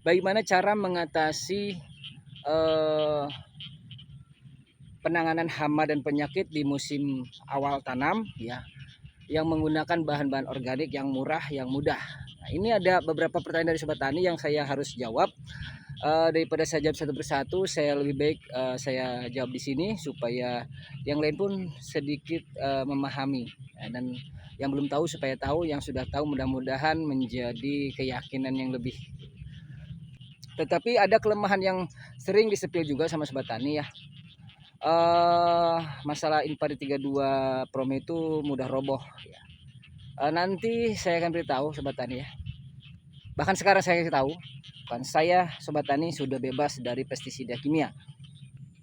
bagaimana cara mengatasi eh, penanganan hama dan penyakit di musim awal tanam ya, yang menggunakan bahan-bahan organik yang murah, yang mudah. Nah, ini ada beberapa pertanyaan dari sobat tani yang saya harus jawab. Daripada saya jawab satu persatu, saya lebih baik saya jawab di sini supaya yang lain pun sedikit memahami. Dan yang belum tahu supaya tahu, yang sudah tahu mudah-mudahan menjadi keyakinan yang lebih. Tetapi ada kelemahan yang sering disepil juga sama sobat tani ya. Masalah Inpari 32 Pro itu mudah roboh ya. Nanti saya akan beritahu sobat tani ya. Bahkan sekarang saya kasih tahu, kan saya sobat tani sudah bebas dari pestisida kimia.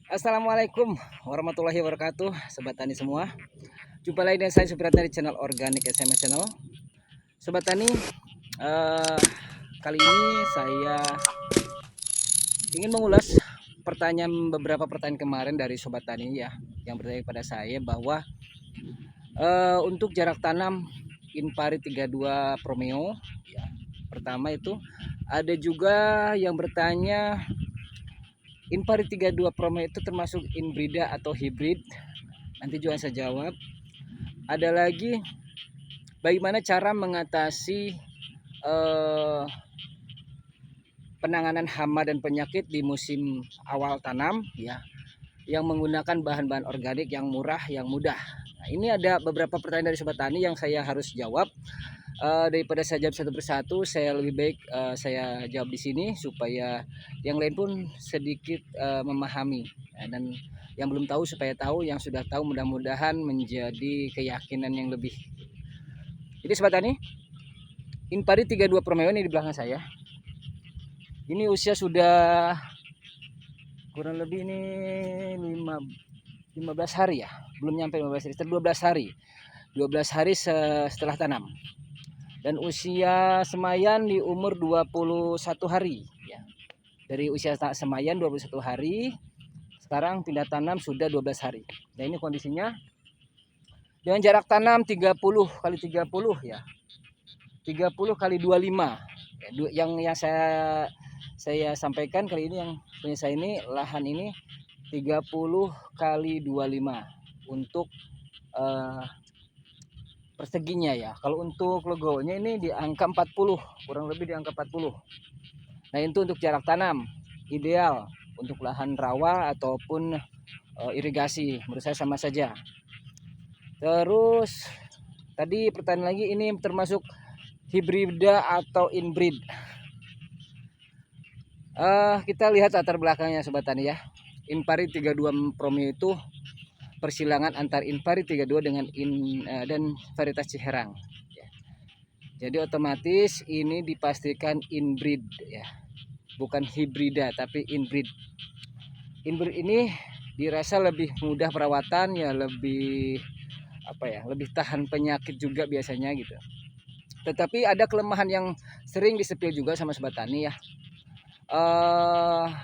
Assalamualaikum warahmatullahi wabarakatuh, sobat tani semua. Jumpa lagi dengan saya Supratna di channel Organic SMS Channel. Sobat tani, kali ini saya ingin mengulas beberapa pertanyaan kemarin dari sobat tani ya, yang bertanya kepada saya bahwa untuk jarak tanam Inpari 32 Promeo ya, pertama itu ada juga yang bertanya Inpari 32 Promeo itu termasuk inbrida atau hibrid. Nanti juga saya jawab. Ada lagi bagaimana cara mengatasi penanganan hama dan penyakit di musim awal tanam ya, yang menggunakan bahan-bahan organik yang murah, yang mudah. Nah, ini ada beberapa pertanyaan dari sobat tani yang saya harus jawab. Daripada saya jawab satu persatu, saya lebih baik saya jawab di sini supaya yang lain pun sedikit memahami. Dan yang belum tahu supaya tahu, yang sudah tahu mudah-mudahan menjadi keyakinan yang lebih. Jadi sobat tani, Inpari 32 Promeo ini di belakang saya. Ini usia sudah kurang lebih ini 15 hari ya, belum nyampe 15 hari, 12 hari setelah tanam. Dan usia semayan di umur 21 hari ya. Dari usia semayan 21 hari, sekarang pindah tanam sudah 12 hari. Nah, ini kondisinya dengan jarak tanam 30 kali 30 ya. 30 kali 25. Ya, yang saya sampaikan kali ini, yang punya saya ini, lahan ini 30 kali 25 untuk perseginya ya. Kalau untuk legonya ini di angka 40, kurang lebih di angka 40. Nah, itu untuk jarak tanam ideal untuk lahan rawa ataupun irigasi, menurut saya sama saja. Terus tadi pertanyaan lagi, ini termasuk hibrida atau inbreed. Kita lihat latar belakangnya sobat tani ya. Inpari 32 Promeo itu persilangan antar Inpari 32 dengan dan varietas Ciherang ya. Jadi otomatis ini dipastikan inbreed ya, bukan hibrida tapi inbreed. Inbreed ini dirasa lebih mudah perawatan ya, lebih lebih tahan penyakit juga biasanya gitu. Tetapi ada kelemahan yang sering disepil juga sama sobat tani ya.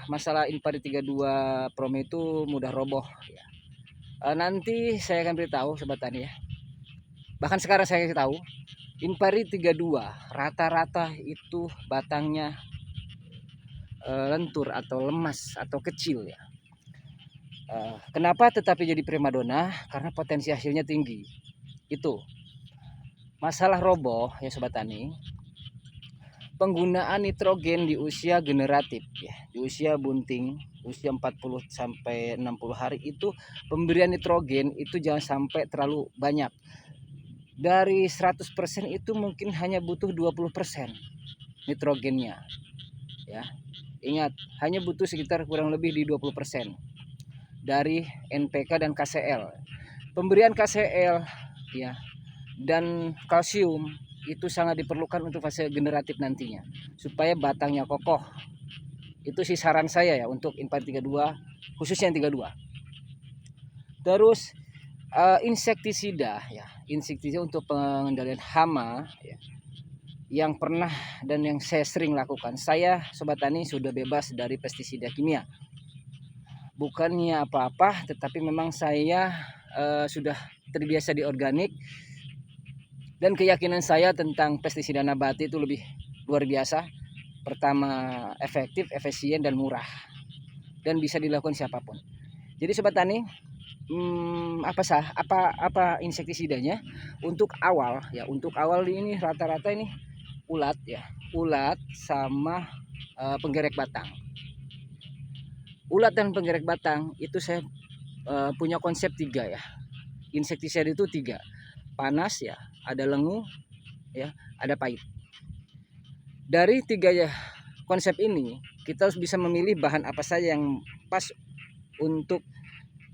Masalah Inpari 32 Promeo itu mudah roboh ya. Nanti saya akan beritahu sobat tani ya. Bahkan sekarang saya kasih tahu, Inpari 32 rata-rata itu batangnya lentur atau lemas atau kecil ya. Kenapa tetapi jadi primadona? Karena potensi hasilnya tinggi. Itu masalah roboh ya sobat tani. Penggunaan nitrogen di usia generatif ya, di usia bunting, usia 40 sampai 60 hari itu pemberian nitrogen itu jangan sampai terlalu banyak. Dari 100% itu mungkin hanya butuh 20% nitrogennya ya. Ingat, hanya butuh sekitar kurang lebih di 20% dari NPK dan KCl. Pemberian KCl ya dan kalsium itu sangat diperlukan untuk fase generatif nantinya supaya batangnya kokoh. Itu sih saran saya ya untuk Inpari 32, khususnya yang 32. Terus insektisida ya, insektisida untuk pengendalian hama ya, yang pernah dan yang saya sering lakukan. Saya sobat tani sudah bebas dari pestisida kimia. Bukannya apa-apa, tetapi memang saya sudah terbiasa di organik, dan keyakinan saya tentang pestisida nabati itu lebih luar biasa. Pertama, efektif, efisien, dan murah, dan bisa dilakukan siapapun. Jadi sobat tani, apa insektisidanya untuk awal ya? Untuk awal ini rata-rata ini ulat ya, ulat sama penggerek batang. Ulat dan penggerek batang itu saya punya konsep 3 ya. Insektisida itu 3, panas ya, ada lengu ya, ada pahit. Dari 3 ya konsep ini kita harus bisa memilih bahan apa saja yang pas untuk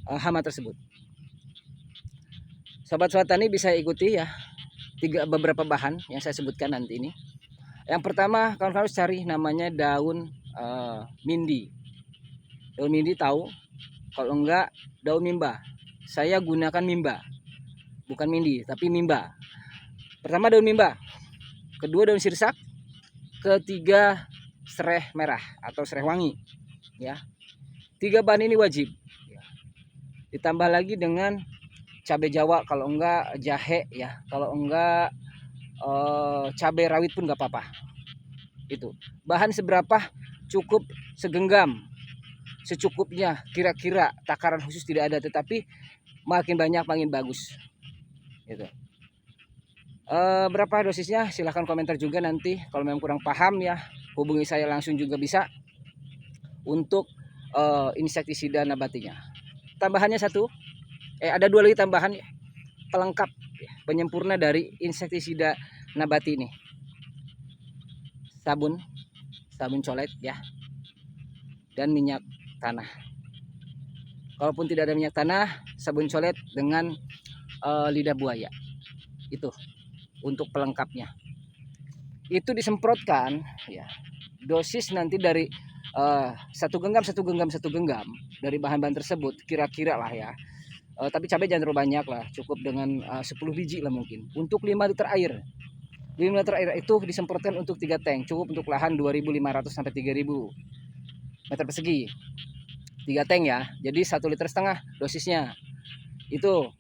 hama tersebut. Sobat-sobat tani bisa ikuti ya beberapa bahan yang saya sebutkan nanti ini. Yang pertama, kawan-kawan harus cari namanya daun mindi. Daun mindi tahu? Kalau enggak, daun mimba. Saya gunakan mimba, bukan mindi, tapi mimba. Pertama daun mimba, kedua daun sirsak, ketiga sereh merah atau sereh wangi. Ya, 3 bahan ini wajib. Ditambah lagi dengan cabai Jawa, kalau enggak jahe ya, kalau enggak cabai rawit pun nggak apa-apa. Itu bahan seberapa cukup, segenggam, secukupnya, kira-kira takaran khusus tidak ada, tetapi makin banyak makin bagus gitu. Berapa dosisnya silahkan komentar juga nanti. Kalau memang kurang paham ya hubungi saya langsung juga bisa untuk insektisida nabatinya. Tambahannya ada 2 lagi tambahan pelengkap penyempurna dari insektisida nabati ini. Sabun colet ya, dan minyak tanah. Kalaupun tidak ada minyak tanah, sabun colet dengan lidah buaya. Itu untuk pelengkapnya. Itu disemprotkan ya. Dosis nanti dari 1 genggam dari bahan-bahan tersebut kira-kira lah ya. Tapi cabai jangan terlalu banyak lah, cukup dengan 10 biji lah mungkin. Untuk 5 liter air. 5 liter air itu disemprotkan untuk 3 tank, cukup untuk lahan 2.500 sampai 3.000 meter persegi. 3 tank ya, jadi 1,5 liter dosisnya. Itu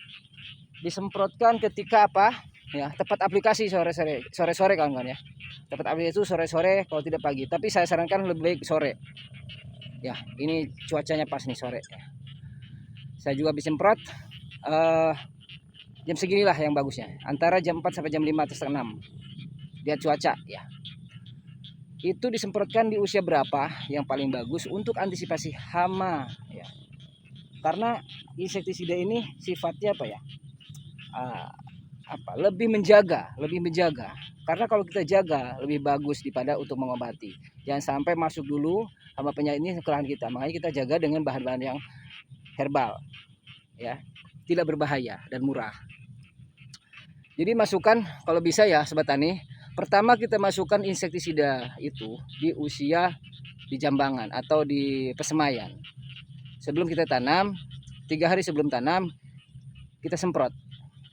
disemprotkan ketika apa ya, tepat aplikasi sore-sore kawan-kawan ya. Tepat aplikasi itu sore-sore, kalau tidak pagi, tapi saya sarankan lebih baik sore ya. Ini cuacanya pas nih sore ya. Saya juga habis semprot jam seginilah yang bagusnya, antara jam 4 sampai jam 5 atau setengah 6, lihat cuaca ya. Itu disemprotkan di usia berapa yang paling bagus untuk antisipasi hama ya. Karena insektisida ini sifatnya apa ya, lebih menjaga. Karena kalau kita jaga lebih bagus daripada untuk mengobati. Jangan sampai masuk dulu hama penyakit ini ke lahan kita. Makanya kita jaga dengan bahan-bahan yang herbal ya, tidak berbahaya dan murah. Jadi masukkan kalau bisa ya sobat tani, pertama kita masukkan insektisida itu di usia di jambangan atau di persemaian. Sebelum kita tanam, 3 hari sebelum tanam kita semprot.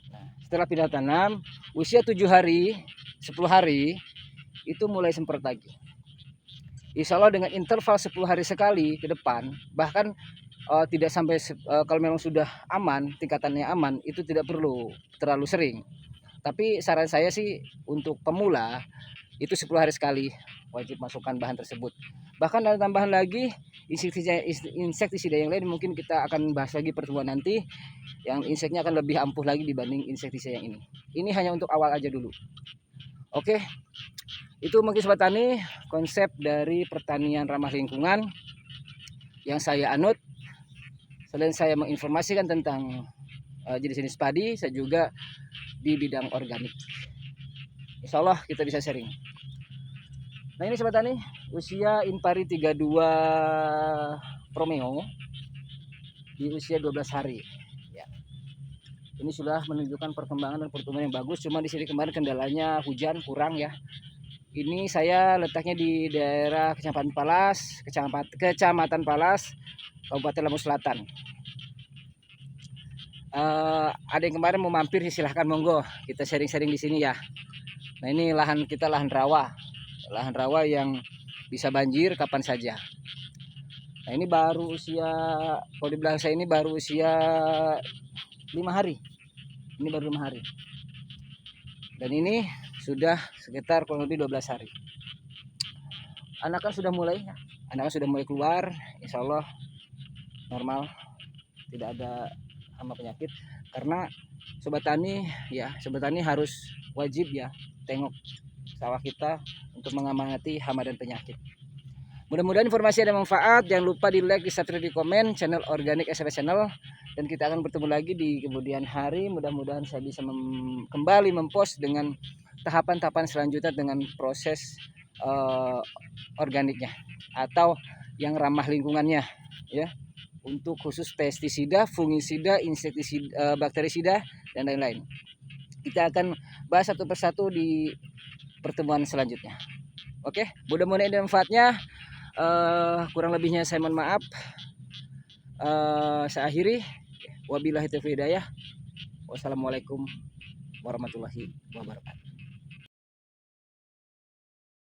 Nah, setelah pindah tanam, usia 7 hari, 10 hari itu mulai semprot lagi. Insya Allah dengan interval 10 hari sekali ke depan, bahkan tidak sampai kalau memang sudah aman, tingkatannya aman, itu tidak perlu terlalu sering. Tapi saran saya sih untuk pemula itu 10 hari sekali wajib masukkan bahan tersebut. Bahkan ada tambahan lagi insektisida yang lain, mungkin kita akan bahas lagi pertemuan nanti, yang inseknya akan lebih ampuh lagi dibanding insektisida yang ini. Ini hanya untuk awal aja dulu. Oke, itu mungkin sobat tani konsep dari pertanian ramah lingkungan yang saya anut. Selain saya menginformasikan tentang jenis-jenis padi, saya juga di bidang organik. Insya Allah kita bisa sharing. Nah ini sobat tani, usia Impari 32 Promeo di usia 12 hari ya. Ini sudah menunjukkan perkembangan dan pertumbuhan yang bagus. Cuma di sini kemarin kendalanya hujan kurang ya. Ini saya letaknya di daerah Kecamatan Palas, Kabupaten Lampung Selatan. Ada yang kemarin mau mampir, silahkan monggo, kita sharing-sharing di sini ya. Nah ini lahan kita, lahan rawa yang bisa banjir kapan saja. Nah ini baru usia, kalau di belakang saya ini baru usia 5 hari. Ini baru 5 hari. Dan ini sudah sekitar kurang lebih 12 hari. anakan sudah mulai ya. Anakan sudah mulai keluar, insya Allah normal, tidak ada hama penyakit. Karena sobat tani ya, sobat tani harus wajib ya tengok sawah kita untuk mengamati hama dan penyakit. Mudah-mudahan informasi ada manfaat. Jangan lupa di like, di subscribe, di komen channel Organik SFS Channel. Dan kita akan bertemu lagi di kemudian hari. Mudah-mudahan saya bisa kembali mempost dengan tahapan-tahapan selanjutnya dengan proses organiknya atau yang ramah lingkungannya ya. Untuk khusus pestisida, fungisida, insektisida, bakterisida dan lain-lain. Kita akan bahas satu persatu di pertemuan selanjutnya. Oke, mudah-mudahan ada manfaatnya. Kurang lebihnya saya mohon maaf. Saya akhiri. Wabillahi taufiq hidayah. Wassalamualaikum warahmatullahi wabarakatuh.